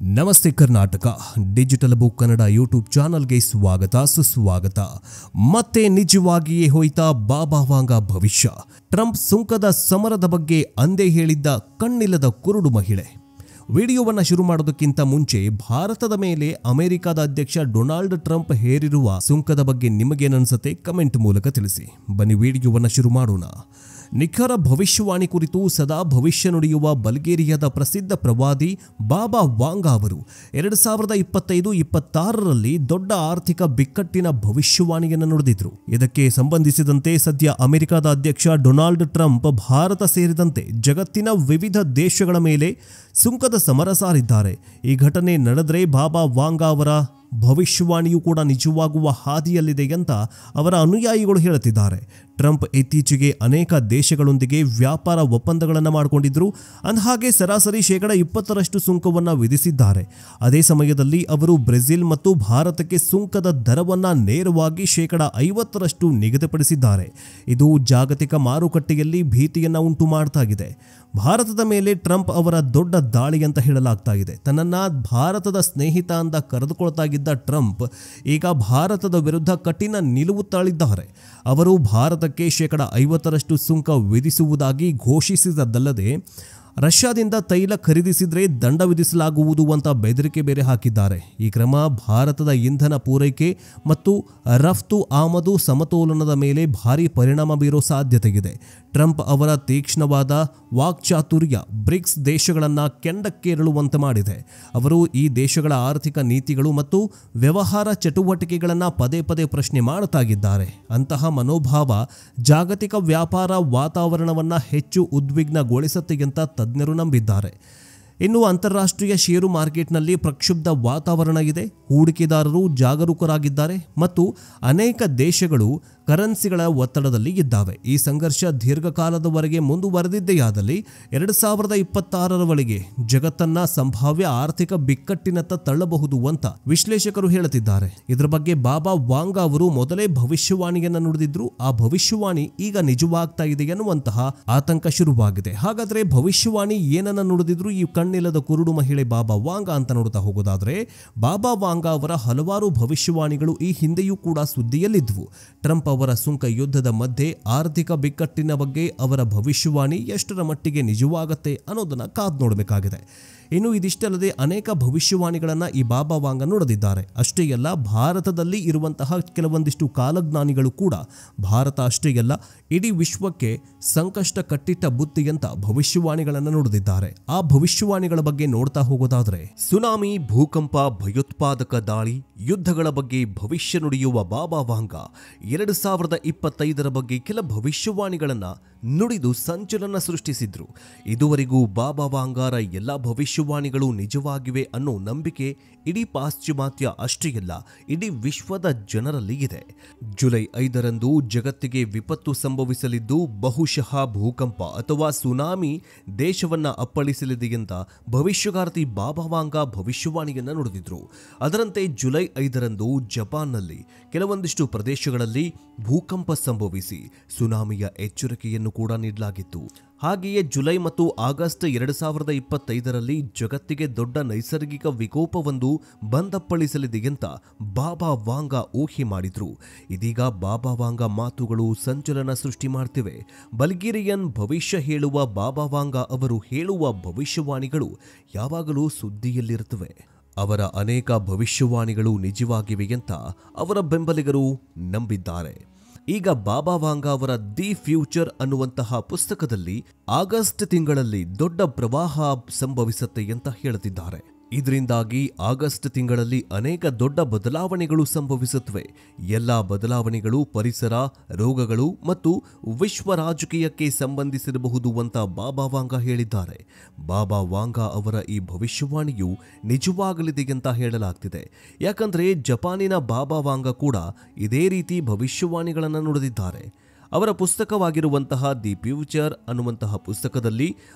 ನಮಸ್ತೆ Karnataka digital book Kannada YouTube ಚಾನಲ್ಗೆ ಸ್ವಾಗತ ಸುಸ್ವಾಗತ. ಮತ್ತೆ ನಿಜವಾಗಿಯೇ ಹೋಯ್ತಾ ಬಾಬಾ ವಾಂಗಾ ಭವಿಷ್ಯ? ಟ್ರಂಪ್ ಸುಂಕದ ಸಮರದ ಬಗ್ಗೆ ಅಂದೇ ಹೇಳಿದ್ದ ಕಣ್ಣಿಲ್ಲದ ಕುರುಡು ಮಹಿಳೆ. ವಿಡಿಯೋವನ್ನು ಶುರು ಮಾಡೋದಕ್ಕಿಂತ ಮುಂಚೆ ಭಾರತದ ಮೇಲೆ ಅಮೆರಿಕದ ಅಧ್ಯಕ್ಷ ಡೊನಾಲ್ಡ್ ಟ್ರಂಪ್ ಹೇರಿರುವ ಸುಂಕದ ಬಗ್ಗೆ ನಿಮಗೇನನ್ಸುತ್ತೆ ಕಮೆಂಟ್ ಮೂಲಕ ತಿಳಿಸಿ. ಬನ್ನಿ ವಿಡಿಯೋವನ್ನು ಶುರು ಮಾಡೋಣ. ನಿಖರ ಭವಿಷ್ಯವಾಣಿ ಕುರಿತು ಸದಾ ಭವಿಷ್ಯ ನುಡಿಯುವ ಬಲ್ಗೇರಿಯಾದ ಪ್ರಸಿದ್ಧ ಪ್ರವಾದಿ ಬಾಬಾ ವಾಂಗಾ ಅವರು 2025-26ರಲ್ಲಿ ದೊಡ್ಡ ಆರ್ಥಿಕ ಬಿಕ್ಕಟ್ಟಿನ ಭವಿಷ್ಯವಾಣಿಯನ್ನು ನುಡಿದಿದ್ರು. ಇದಕ್ಕೆ ಸಂಬಂಧಿಸಿದಂತೆ ಸದ್ಯ ಅಮೆರಿಕದ ಅಧ್ಯಕ್ಷ ಡೊನಾಲ್ಡ್ ಟ್ರಂಪ್ ಭಾರತ ಸೇರಿದಂತೆ ಜಗತ್ತಿನ ವಿವಿಧ ದೇಶಗಳ ಮೇಲೆ ಸುಂಕದ ಸಮರ ಸಾರಿದ್ದಾರೆ. ಈ ಘಟನೆ ನಡೆದರೆ ಬಾಬಾ ವಾಂಗಾ ಅವರ ಭವಿಷ್ಯವಾಣಿಯೂ ಕೂಡ ನಿಜವಾಗುವ ಹಾದಿಯಲ್ಲಿದೆ ಅಂತ ಅವರ ಅನುಯಾಯಿಗಳು ಹೇಳುತ್ತಿದ್ದಾರೆ. ಟ್ರಂಪ್ ಇತ್ತೀಚೆಗೆ ಅನೇಕ ದೇಶಗಳೊಂದಿಗೆ ವ್ಯಾಪಾರ ಒಪ್ಪಂದಗಳನ್ನು ಮಾಡಿಕೊಂಡಿದ್ದರು. ಅಂದಹಾಗೆ ಸರಾಸರಿ 20% ಸುಂಕವನ್ನು ವಿಧಿಸಿದ್ದಾರೆ. ಅದೇ ಸಮಯದಲ್ಲಿ ಅವರು ಬ್ರೆಜಿಲ್ ಮತ್ತು ಭಾರತಕ್ಕೆ ಸುಂಕದ ದರವನ್ನು ನೇರವಾಗಿ 50% ನಿಗದಿಪಡಿಸಿದ್ದಾರೆ. ಇದು ಜಾಗತಿಕ ಮಾರುಕಟ್ಟೆಯಲ್ಲಿ ಭೀತಿಯನ್ನು ಉಂಟು ಮಾಡ್ತಾ ಇದೆ. ಭಾರತದ ಮೇಲೆ ಟ್ರಂಪ್ ಅವರ ದೊಡ್ಡ ದಾಳಿ ಅಂತ ಹೇಳಲಾಗ್ತಾ ಇದೆ. ತನ್ನನ್ನು ಭಾರತದ ಸ್ನೇಹಿತ ಅಂತ ಕರೆದುಕೊಳ್ತಾ ಇದ್ದ ಟ್ರಂಪ್ ಈಗ ಭಾರತದ ವಿರುದ್ಧ ಕಠಿಣ ನಿಲುವು ತಾಳಿದ್ದಾರೆ. ಅವರು ಭಾರತಕ್ಕೆ 50% ಸುಂಕ ವಿಧಿಸುವುದಾಗಿ ಘೋಷಿಸಿದ್ದಲ್ಲದೆ ರಷ್ಯಾದಿಂದ ತೈಲ ಖರೀದಿಸಿದರೆ ದಂಡ ವಿಧಿಸಲಾಗುವುದು ಅಂತ ಬೆದರಿಕೆ ಬೇರೆ ಹಾಕಿದ್ದಾರೆ. ಈ ಕ್ರಮ ಭಾರತದ ಇಂಧನ ಪೂರೈಕೆ ಮತ್ತು ರಫ್ತು ಆಮದು ಸಮತೋಲನದ ಮೇಲೆ ಭಾರಿ ಪರಿಣಾಮ ಬೀರೋ ಸಾಧ್ಯತೆ ಇದೆ. ಟ್ರಂಪ್ ಅವರ ತೀಕ್ಷ್ಣವಾದ ವಾಕ್ಚಾತುರ್ಯ ಬ್ರಿಕ್ಸ್ ದೇಶಗಳನ್ನು ಕೆಂಡಕ್ಕೇರಳುವಂತೆ ಮಾಡಿದೆ. ಅವರು ಈ ದೇಶಗಳ ಆರ್ಥಿಕ ನೀತಿಗಳು ಮತ್ತು ವ್ಯವಹಾರ ಚಟುವಟಿಕೆಗಳನ್ನು ಪದೇ ಪದೇ ಪ್ರಶ್ನೆ ಮಾಡುತ್ತಾಗಿದ್ದಾರೆ. ಅಂತಹ ಮನೋಭಾವ ಜಾಗತಿಕ ವ್ಯಾಪಾರ ವಾತಾವರಣವನ್ನು ಹೆಚ್ಚು ಉದ್ವಿಗ್ನಗೊಳಿಸುತ್ತೆ ಅಂತ ತಜ್ಞರು ನಂಬಿದ್ದಾರೆ. ಇನ್ನು ಅಂತಾರಾಷ್ಟ್ರೀಯ ಷೇರು ಮಾರ್ಕೆಟ್ನಲ್ಲಿ ಪ್ರಕ್ಷುಬ್ಧ ವಾತಾವರಣ ಇದೆ. ಹೂಡಿಕೆದಾರರು ಜಾಗರೂಕರಾಗಿದ್ದಾರೆ ಮತ್ತು ಅನೇಕ ದೇಶಗಳು ಕರೆನ್ಸಿಗಳ ಒತ್ತಡದಲ್ಲಿ ಇದ್ದಾವೆ. ಈ ಸಂಘರ್ಷ ದೀರ್ಘಕಾಲದವರೆಗೆ ಮುಂದುವರೆದಿದ್ದೆಯಾದಲ್ಲಿ 2026ರ ಜಗತ್ತನ್ನ ಸಂಭಾವ್ಯ ಆರ್ಥಿಕ ಬಿಕ್ಕಟ್ಟಿನತ್ತ ತಳ್ಳಬಹುದು ಅಂತ ವಿಶ್ಲೇಷಕರು ಹೇಳುತ್ತಿದ್ದಾರೆ. ಇದರ ಬಗ್ಗೆ ಬಾಬಾ ವಾಂಗಾ ಅವರು ಮೊದಲೇ ಭವಿಷ್ಯವಾಣಿಯನ್ನು ನುಡಿದಿದ್ರು. ಆ ಭವಿಷ್ಯವಾಣಿ ಈಗ ನಿಜವಾಗ್ತಾ ಇದೆ ಎನ್ನುವಂತಹ ಆತಂಕ ಶುರುವಾಗಿದೆ. ಹಾಗಾದ್ರೆ ಭವಿಷ್ಯವಾಣಿ ಏನನ್ನ ನುಡಿದಿದ್ರು ಈ ಕಣ್ಣಿಲ್ಲದ ಕುರುಡು ಮಹಿಳೆ ಬಾಬಾ ವಾಂಗಾ ಅಂತ ನೋಡ್ತಾ ಹೋಗೋದಾದ್ರೆ, ಬಾಬಾ ವಾಂಗಾ ಅವರ ಹಲವಾರು ಭವಿಷ್ಯವಾಣಿಗಳು ಈ ಹಿಂದೆಯೂ ಕೂಡ ಸುದ್ದಿಯಲ್ಲಿದ್ವು. ಟ್ರಂಪ್ ಅವರ ಸುಂಕ ಯುದ್ಧದ ಮಧ್ಯೆ ಆರ್ಥಿಕ ಬಿಕ್ಕಟ್ಟಿನ ಬಗ್ಗೆ ಅವರ ಭವಿಷ್ಯವಾಣಿ ಎಷ್ಟರ ಮಟ್ಟಿಗೆ ನಿಜವಾಗತ್ತೆ ಅನ್ನೋದನ್ನ ಕಾದು ನೋಡಬೇಕಾಗಿದೆ. ಇನ್ನು ಇದಿಷ್ಟಲ್ಲದೆ ಅನೇಕ ಭವಿಷ್ಯವಾಣಿಗಳನ್ನು ಈ ಬಾಬಾ ವಾಂಗಾ ನುಡಿದಿದ್ದಾರೆ. ಅಷ್ಟೇ ಅಲ್ಲ, ಭಾರತದಲ್ಲಿ ಇರುವಂತಹ ಕೆಲವೊಂದಿಷ್ಟು ಕಾಲಜ್ಞಾನಿಗಳು ಕೂಡ ಭಾರತ ಅಷ್ಟೇ ಅಲ್ಲ ಇಡೀ ವಿಶ್ವಕ್ಕೆ ಸಂಕಷ್ಟ ಕಟ್ಟಿಟ್ಟ ಬುತ್ತಿ ಅಂತ ಭವಿಷ್ಯವಾಣಿಗಳನ್ನು ನುಡಿದಿದ್ದಾರೆ. ಆ ಭವಿಷ್ಯವಾಣಿಗಳ ಬಗ್ಗೆ ನೋಡ್ತಾ ಹೋಗೋದಾದ್ರೆ, ಸುನಾಮಿ, ಭೂಕಂಪ, ಭಯೋತ್ಪಾದಕ ದಾಳಿ, ಯುದ್ಧಗಳ ಬಗ್ಗೆ ಭವಿಷ್ಯ ನುಡಿಯುವ ಬಾಬಾ ವಾಂಗಾ 2025ರ ಬಗ್ಗೆ ಕೆಲ ಭವಿಷ್ಯವಾಣಿಗಳನ್ನು ನುಡಿದು ಸಂಚಲನ ಸೃಷ್ಟಿಸಿದ್ರು. ಇದುವರೆಗೂ ಬಾಬಾ ವಾಂಗಾರ ಎಲ್ಲ ಭವಿಷ್ಯವಾಣಿಗಳು ನಿಜವಾಗಿವೆ ಅನ್ನೋ ನಂಬಿಕೆ ಇಡೀ ಪಾಶ್ಚಿಮಾತ್ಯ ಅಷ್ಟೇ ಅಲ್ಲ ಇಡೀ ವಿಶ್ವದ ಜನರಲ್ಲಿ ಇದೆ. ಜುಲೈ 5ರಂದು ಜಗತ್ತಿಗೆ ವಿಪತ್ತು ಸಂಭವಿಸಲಿದ್ದು ಬಹುಶಃ ಭೂಕಂಪ ಅಥವಾ ಸುನಾಮಿ ದೇಶವನ್ನ ಅಪ್ಪಳಿಸಲಿದೆ ಅಂತ ಭವಿಷ್ಯಗಾರ್ತಿ ಬಾಬಾ ವಾಂಗಾ ಭವಿಷ್ಯವಾಣಿಯನ್ನು ನುಡಿದಿದ್ರು. ಅದರಂತೆ ಜುಲೈ 5ರಂದು ಜಪಾನ್ನಲ್ಲಿ ಕೆಲವೊಂದಿಷ್ಟು ಪ್ರದೇಶಗಳಲ್ಲಿ ಭೂಕಂಪ ಸಂಭವಿಸಿ ಸುನಾಮಿಯ ಎಚ್ಚರಿಕೆಯನ್ನು ಕೂಡ ನೀಡಲಾಗಿತ್ತು. ಹಾಗೆಯೇ ಜುಲೈ ಮತ್ತು ಆಗಸ್ಟ್ 2025ರಲ್ಲಿ ಜಗತ್ತಿಗೆ ದೊಡ್ಡ ನೈಸರ್ಗಿಕ ವಿಕೋಪವೊಂದು ಬಂದಪ್ಪಳಿಸಲಿದೆ ಅಂತ ಬಾಬಾ ವಾಂಗಾ ಊಹೆ ಮಾಡಿದ್ರು. ಇದೀಗ ಬಾಬಾ ವಾಂಗಾ ಮಾತುಗಳು ಸಂಚಲನ ಸೃಷ್ಟಿ ಮಾಡ್ತಿವೆ. ಬಲ್ಗೇರಿಯನ್ ಭವಿಷ್ಯ ಹೇಳುವ ಬಾಬಾ ವಾಂಗಾ ಅವರು ಹೇಳುವ ಭವಿಷ್ಯವಾಣಿಗಳು ಯಾವಾಗಲೂ ಸುದ್ದಿಯಲ್ಲಿರುತ್ತವೆ. ಅವರ ಅನೇಕ ಭವಿಷ್ಯವಾಣಿಗಳು ನಿಜವಾಗಿವೆ ಅಂತ ಅವರ ಬೆಂಬಲಿಗರು ನಂಬಿದ್ದಾರೆ. ಈಗ ಬಾಬಾ ವಾಂಗಾ ಅವರ ದಿ ಫ್ಯೂಚರ್ ಅನ್ನುವಂತಹ ಪುಸ್ತಕದಲ್ಲಿ ಆಗಸ್ಟ್ ತಿಂಗಳಲ್ಲಿ ದೊಡ್ಡ ಪ್ರವಾಹ ಸಂಭವಿಸುತ್ತೆ ಅಂತ ಹೇಳುತ್ತಿದ್ದಾರೆ. ಇದರಿಂದಾಗಿ ಆಗಸ್ಟ್ ತಿಂಗಳಲ್ಲಿ ಅನೇಕ ದೊಡ್ಡ ಬದಲಾವಣೆಗಳು ಸಂಭವಿಸುತ್ತವೆ. ಎಲ್ಲ ಬದಲಾವಣೆಗಳು ಪರಿಸರ, ರೋಗಗಳು ಮತ್ತು ವಿಶ್ವ ರಾಜಕೀಯಕ್ಕೆ ಸಂಬಂಧಿಸಿರಬಹುದು ಅಂತ ಬಾಬಾ ವಾಂಗಾ ಹೇಳಿದ್ದಾರೆ. ಬಾಬಾ ವಾಂಗಾ ಅವರ ಈ ಭವಿಷ್ಯವಾಣಿಯು ನಿಜವಾಗಲಿದೆ ಅಂತ ಹೇಳಲಾಗ್ತಿದೆ. ಯಾಕಂದ್ರೆ ಜಪಾನಿನ ಬಾಬಾ ವಾಂಗಾ ಕೂಡ ಇದೇ ರೀತಿ ಭವಿಷ್ಯವಾಣಿಗಳನ್ನು ನುಡಿದಿದ್ದಾರೆ. ಅವರ ಪುಸ್ತಕವಾಗಿರುವಂತಹ ದಿ ಫ್ಯೂಚರ್ ಅನ್ನುವಂತಹ ಪುಸ್ತಕದಲ್ಲಿ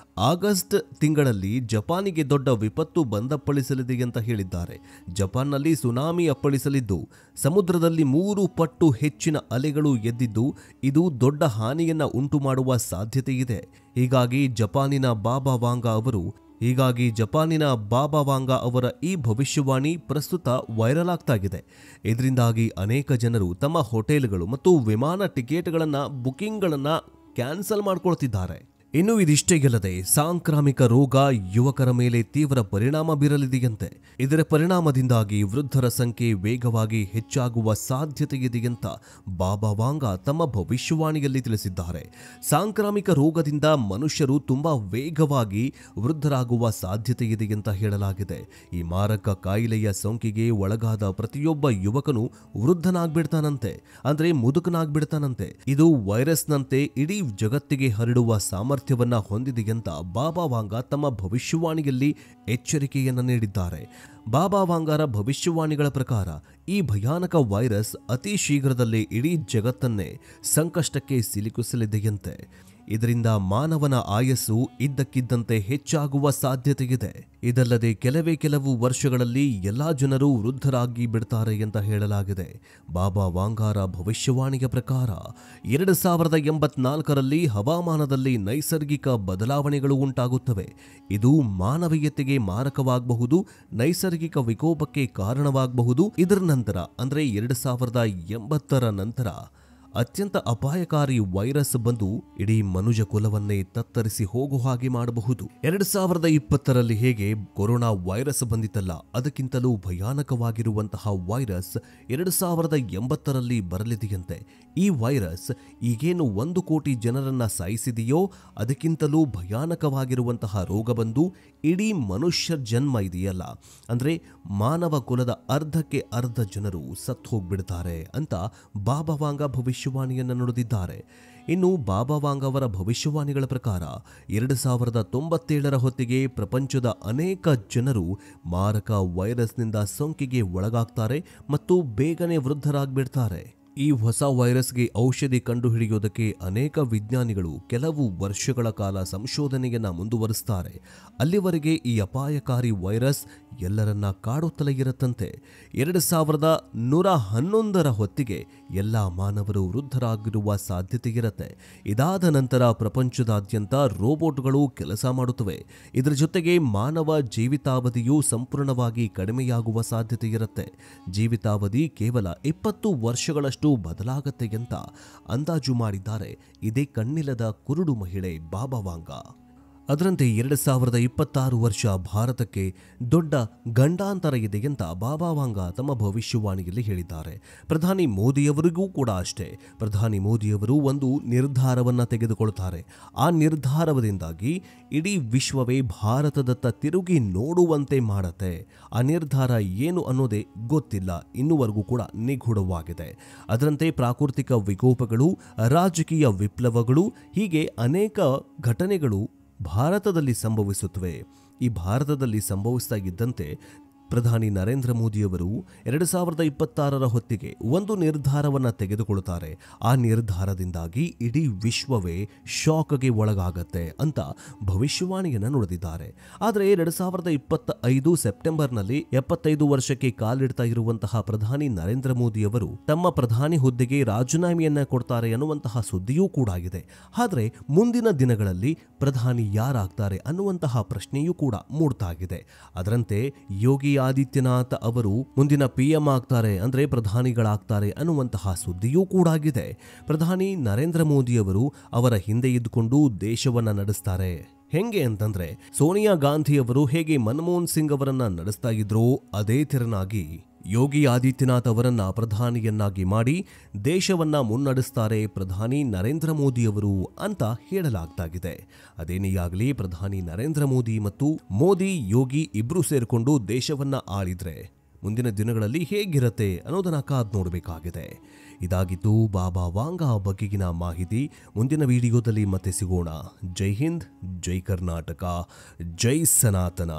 ಆಗಸ್ಟ್ ತಿಂಗಳಲ್ಲಿ ಜಪಾನಿಗೆ ದೊಡ್ಡ ವಿಪತ್ತು ಬಂದಪ್ಪಳಿಸಲಿದೆ ಅಂತ ಹೇಳಿದ್ದಾರೆ. ಜಪಾನ್ನಲ್ಲಿ ಸುನಾಮಿ ಅಪ್ಪಳಿಸಲಿದ್ದು ಸಮುದ್ರದಲ್ಲಿ 3 ಪಟ್ಟು ಹೆಚ್ಚಿನ ಅಲೆಗಳು ಎದ್ದಿದ್ದು ಇದು ದೊಡ್ಡ ಹಾನಿಯನ್ನು ಉಂಟು ಮಾಡುವ ಸಾಧ್ಯತೆ ಇದೆ. ಹೀಗಾಗಿ ಜಪಾನಿನ ಬಾಬಾ ವಾಂಗಾ ಅವರು ಹೀಗಾಗಿ ಜಪಾನಿನ ಬಾಬಾ ವಾಂಗಾ ಅವರ ಈ ಭವಿಷ್ಯವಾಣಿ ಪ್ರಸ್ತುತ ವೈರಲ್ ಆಗ್ತಾ ಇದೆ. ಇದರಿಂದಾಗಿ ಅನೇಕ ಜನರು ತಮ್ಮ ಹೋಟೆಲ್ಗಳು ಮತ್ತು ವಿಮಾನ ಟಿಕೆಟ್ಗಳನ್ನು ಬುಕಿಂಗ್ಗಳನ್ನು ಕ್ಯಾನ್ಸಲ್ ಮಾಡಿಕೊಳ್ತಿದ್ದಾರೆ. ಇನ್ನು ಇದಿಷ್ಟೇ ಗೆಲ್ಲದೆ ಸಾಂಕ್ರಾಮಿಕ ರೋಗ ಯುವಕರ ಮೇಲೆ ತೀವ್ರ ಪರಿಣಾಮ ಬೀರಲಿದೆಯಂತೆ. ಇದರ ಪರಿಣಾಮದಿಂದಾಗಿ ವೃದ್ಧರ ಸಂಖ್ಯೆ ವೇಗವಾಗಿ ಹೆಚ್ಚಾಗುವ ಸಾಧ್ಯತೆ ಇದೆಯಂತ ಬಾಬಾ ವಾಂಗಾ ತಮ್ಮ ಭವಿಷ್ಯವಾಣಿಯಲ್ಲಿ ತಿಳಿಸಿದ್ದಾರೆ. ಸಾಂಕ್ರಾಮಿಕ ರೋಗದಿಂದ ಮನುಷ್ಯರು ತುಂಬಾ ವೇಗವಾಗಿ ವೃದ್ಧರಾಗುವ ಸಾಧ್ಯತೆ ಇದೆಯಂತ ಹೇಳಲಾಗಿದೆ. ಈ ಮಾರಕ ಕಾಯಿಲೆಯ ಸೋಂಕಿಗೆ ಒಳಗಾದ ಪ್ರತಿಯೊಬ್ಬ ಯುವಕನು ವೃದ್ಧನಾಗ್ಬಿಡ್ತಾನಂತೆ, ಅಂದ್ರೆ ಮುದುಕನಾಗ್ಬಿಡ್ತಾನಂತೆ. ಇದು ವೈರಸ್ನಂತೆ ಇಡೀ ಜಗತ್ತಿಗೆ ಹರಡುವ ಸಾಮರ್ಥ್ಯವನ್ನ ಹೊಂದಿದೆಯಂತ ಬಾಬಾ ವಾಂಗಾ ತಮ್ಮ ಭವಿಷ್ಯವಾಣಿಯಲ್ಲಿ ಎಚ್ಚರಿಕೆಯನ್ನ ನೀಡಿದ್ದಾರೆ. ಬಾಬಾ ವಾಂಗಾರ ಭವಿಷ್ಯವಾಣಿಗಳ ಪ್ರಕಾರ ಈ ಭಯಾನಕ ವೈರಸ್ ಅತಿ ಶೀಘ್ರದಲ್ಲೇ ಇಡೀ ಜಗತ್ತನ್ನೇ ಸಂಕಷ್ಟಕ್ಕೆ ಸಿಲುಕಿಸಲಿದೆಯಂತೆ. ಇದರಿಂದ ಮಾನವನ ಆಯಸ್ಸು ಇದ್ದಕ್ಕಿದ್ದಂತೆ ಹೆಚ್ಚಾಗುವ ಸಾಧ್ಯತೆ ಇದೆ. ಇದಲ್ಲದೆ ಕೆಲವು ವರ್ಷಗಳಲ್ಲಿ ಎಲ್ಲಾ ಜನರು ವೃದ್ಧರಾಗಿ ಬಿಡ್ತಾರೆ ಅಂತ ಹೇಳಲಾಗಿದೆ. ಬಾಬಾ ವಾಂಗಾರ ಭವಿಷ್ಯವಾಣಿಯ ಪ್ರಕಾರ 2084ರಲ್ಲಿ ಹವಾಮಾನದಲ್ಲಿ ನೈಸರ್ಗಿಕ ಬದಲಾವಣೆಗಳು ಉಂಟಾಗುತ್ತವೆ. ಇದು ಮಾನವೀಯತೆಗೆ ಮಾರಕವಾಗಬಹುದು, ನೈಸರ್ಗಿಕ ವಿಕೋಪಕ್ಕೆ ಕಾರಣವಾಗಬಹುದು. ಇದರ ನಂತರ ಅಂದ್ರೆ 2080ರ ನಂತರ ಅತ್ಯಂತ ಅಪಾಯಕಾರಿ ವೈರಸ್ ಬಂದು ಇಡೀ ಮನುಷ್ಯ ಕುಲವನ್ನೇ ತತ್ತರಿಸಿ ಹೋಗುವ ಹಾಗೆ ಮಾಡಬಹುದು. 2020ರಲ್ಲಿ ಹೇಗೆ ಕೊರೋನಾ ವೈರಸ್ ಬಂದಿತ್ತಲ್ಲ, ಅದಕ್ಕಿಂತಲೂ ಭಯಾನಕವಾಗಿರುವಂತಹ ವೈರಸ್ 2080ರಲ್ಲಿ ಬರಲಿದೆಯಂತೆ. ಈ ವೈರಸ್ ಈಗೇನು 1 ಕೋಟಿ ಜನರನ್ನ ಸಾಯಿಸಿದೆಯೋ ಅದಕ್ಕಿಂತಲೂ ಭಯಾನಕವಾಗಿರುವಂತಹ ರೋಗ ಬಂದು ಇಡೀ ಮನುಷ್ಯ ಜನ್ಮ ಇದೆಯಲ್ಲ, ಅಂದ್ರೆ ಮಾನವ ಕುಲದ ಅರ್ಧಕ್ಕೆ ಅರ್ಧ ಜನರು ಸತ್ತು ಹೋಗ್ಬಿಡ್ತಾರೆ ಅಂತ ಬಾಬಾ ವಾಂಗಾ ಭವಿಷ್ಯವಾಣಿಯನ್ನು ನುಡಿದಿದ್ದಾರೆ. ಇನ್ನು ಬಾಬಾ ವಾಂಗಾ ಅವರ ಭವಿಷ್ಯವಾಣಿಗಳ ಪ್ರಕಾರ 2097ರ ಹೊತ್ತಿಗೆ ಪ್ರಪಂಚದ ಅನೇಕ ಜನರು ಮಾರಕ ವೈರಸ್ನಿಂದ ಸೋಂಕಿಗೆ ಒಳಗಾಗ್ತಾರೆ ಮತ್ತು ಬೇಗನೆ ವೃದ್ಧರಾಗ್ಬಿಡ್ತಾರೆ. ಈ ಹೊಸ ವೈರಸ್ಗೆ ಔಷಧಿ ಕಂಡುಹಿಡಿಯೋದಕ್ಕೆ ಅನೇಕ ವಿಜ್ಞಾನಿಗಳು ಕೆಲವು ವರ್ಷಗಳ ಕಾಲ ಸಂಶೋಧನೆಯನ್ನ ಮುಂದುವರಿಸ್ತಾರೆ. ಅಲ್ಲಿವರೆಗೆ ಈ ಅಪಾಯಕಾರಿ ವೈರಸ್ ಎಲ್ಲರನ್ನ ಕಾಡುತ್ತಲೇ ಇರುತ್ತಂತೆ. 2111ರ ಹೊತ್ತಿಗೆ ಎಲ್ಲ ಮಾನವರು ವೃದ್ಧರಾಗಿರುವ ಸಾಧ್ಯತೆ ಇರುತ್ತೆ. ಇದಾದ ನಂತರ ಪ್ರಪಂಚದಾದ್ಯಂತ ರೋಬೋಟ್ಗಳು ಕೆಲಸ ಮಾಡುತ್ತವೆ. ಇದರ ಜೊತೆಗೆ ಮಾನವ ಜೀವಿತಾವಧಿಯು ಸಂಪೂರ್ಣವಾಗಿ ಕಡಿಮೆಯಾಗುವ ಸಾಧ್ಯತೆ ಇರುತ್ತೆ. ಜೀವಿತಾವಧಿ ಕೇವಲ 20 ವರ್ಷಗಳಷ್ಟು ಬದಲಾಗತ್ತೆ ಅಂತ ಅಂದಾಜು ಮಾಡಿದ್ದಾರೆ ಇದೇ ಕಣ್ಣಿಲ್ಲದ ಕುರುಡು ಮಹಿಳೆ ಬಾಬಾ ವಾಂಗಾ. ಅದರಂತೆ 2026 ವರ್ಷ ಭಾರತಕ್ಕೆ ದೊಡ್ಡ ಗಂಡಾಂತರ ಇದೆ ಅಂತ ಬಾಬಾ ವಾಂಗಾ ತಮ್ಮ ಭವಿಷ್ಯವಾಣಿಯಲ್ಲಿ ಹೇಳಿದ್ದಾರೆ. ಪ್ರಧಾನಿ ಮೋದಿಯವರಿಗೂ ಕೂಡ ಅಷ್ಟೇ. ಪ್ರಧಾನಿ ಮೋದಿಯವರು ಒಂದು ನಿರ್ಧಾರವನ್ನು ತೆಗೆದುಕೊಳ್ತಾರೆ. ಆ ನಿರ್ಧಾರದಿಂದಾಗಿ ಇಡೀ ವಿಶ್ವವೇ ಭಾರತದತ್ತ ತಿರುಗಿ ನೋಡುವಂತೆ ಮಾಡತ್ತೆ. ಆ ನಿರ್ಧಾರ ಏನು ಅನ್ನೋದೇ ಗೊತ್ತಿಲ್ಲ, ಇನ್ನೂವರೆಗೂ ಕೂಡ ನಿಗೂಢವಾಗಿದೆ. ಅದರಂತೆ ಪ್ರಾಕೃತಿಕ ವಿಕೋಪಗಳು, ರಾಜಕೀಯ ವಿಪ್ಲವಗಳು, ಹೀಗೆ ಅನೇಕ ಘಟನೆಗಳು ಭಾರತದಲ್ಲಿ ಸಂಭವಿಸುತ್ತವೆ. ಈ ಭಾರತದಲ್ಲಿ ಸಂಭವಿಸ್ತಾ ಇದ್ದಂತೆ ಪ್ರಧಾನಿ ನರೇಂದ್ರ ಮೋದಿಯವರು 2026ರ ಹೊತ್ತಿಗೆ ಒಂದು ನಿರ್ಧಾರವನ್ನು ತೆಗೆದುಕೊಳ್ಳುತ್ತಾರೆ. ಆ ನಿರ್ಧಾರದಿಂದಾಗಿ ಇಡೀ ವಿಶ್ವವೇ ಶಾಕ್ಗೆ ಒಳಗಾಗತ್ತೆ ಅಂತ ಭವಿಷ್ಯವಾಣಿಯನ್ನು ನುಡಿದಿದ್ದಾರೆ. ಆದರೆ 2025 ಸೆಪ್ಟೆಂಬರ್ನಲ್ಲಿ 75 ವರ್ಷಕ್ಕೆ ಕಾಲಿಡ್ತಾ ಇರುವಂತಹ ಪ್ರಧಾನಿ ನರೇಂದ್ರ ಮೋದಿಯವರು ತಮ್ಮ ಪ್ರಧಾನಿ ಹುದ್ದೆಗೆ ರಾಜೀನಾಮೆಯನ್ನ ಕೊಡ್ತಾರೆ ಅನ್ನುವಂತಹ ಸುದ್ದಿಯೂ ಕೂಡ ಆಗಿದೆ. ಆದರೆ ಮುಂದಿನ ದಿನಗಳಲ್ಲಿ ಪ್ರಧಾನಿ ಯಾರಾಗ್ತಾರೆ ಅನ್ನುವಂತಹ ಪ್ರಶ್ನೆಯೂ ಕೂಡ ಮೂಡ್ತಾ ಇದೆ. ಅದರಂತೆ ಯೋಗಿ ಆದಿತ್ಯನಾಥ್ ಅವರು ಮುಂದಿನ PM ಆಗ್ತಾರೆ, ಅಂದ್ರೆ ಪ್ರಧಾನಿಗಳಾಗ್ತಾರೆ ಅನ್ನುವಂತಹ ಸುದ್ದಿಯೂ ಕೂಡ ಆಗಿದೆ. ಪ್ರಧಾನಿ ನರೇಂದ್ರ ಮೋದಿಯವರು ಅವರ ಹಿಂದೆ ಇದ್ದುಕೊಂಡು ದೇಶವನ್ನ ನಡೆಸ್ತಾರೆ. ಹೆಂಗೆ ಅಂತಂದ್ರೆ ಸೋನಿಯಾ ಗಾಂಧಿ ಅವರು ಹೇಗೆ ಮನಮೋಹನ್ ಸಿಂಗ್ ಅವರನ್ನ ನಡೆಸ್ತಾ ಇದ್ರೋ ಅದೇ ತೆರನಾಗಿ ಯೋಗಿ ಆದಿತ್ಯನಾಥ್ ಅವರನ್ನ ಪ್ರಧಾನಿಯನ್ನಾಗಿ ಮಾಡಿ ದೇಶವನ್ನ ಮುನ್ನಡೆಸ್ತಾರೆ ಪ್ರಧಾನಿ ನರೇಂದ್ರ ಮೋದಿಯವರು ಅಂತ ಹೇಳಲಾಗ್ತಾಗಿದೆ. ಅದೇನೇ ಆಗಲಿ, ಪ್ರಧಾನಿ ನರೇಂದ್ರ ಮೋದಿ ಮತ್ತು ಮೋದಿ ಯೋಗಿ ಇಬ್ರು ಸೇರ್ಕೊಂಡು ದೇಶವನ್ನ ಆಳಿದ್ರೆ ಮುಂದಿನ ದಿನಗಳಲ್ಲಿ ಹೇಗಿರತ್ತೆ ಅನ್ನೋದನ್ನ ಕಾದ್ ನೋಡಬೇಕಾಗಿದೆ. ಇದಾಗಿತ್ತು ಬಾಬಾ ವಾಂಗಾ ಬಗೆಗಿನ ಮಾಹಿತಿ. ಮುಂದಿನ ವಿಡಿಯೋದಲ್ಲಿ ಮತ್ತೆ ಸಿಗೋಣ. ಜೈ ಹಿಂದ್, ಜೈ ಕರ್ನಾಟಕ, ಜೈ ಸನಾತನ.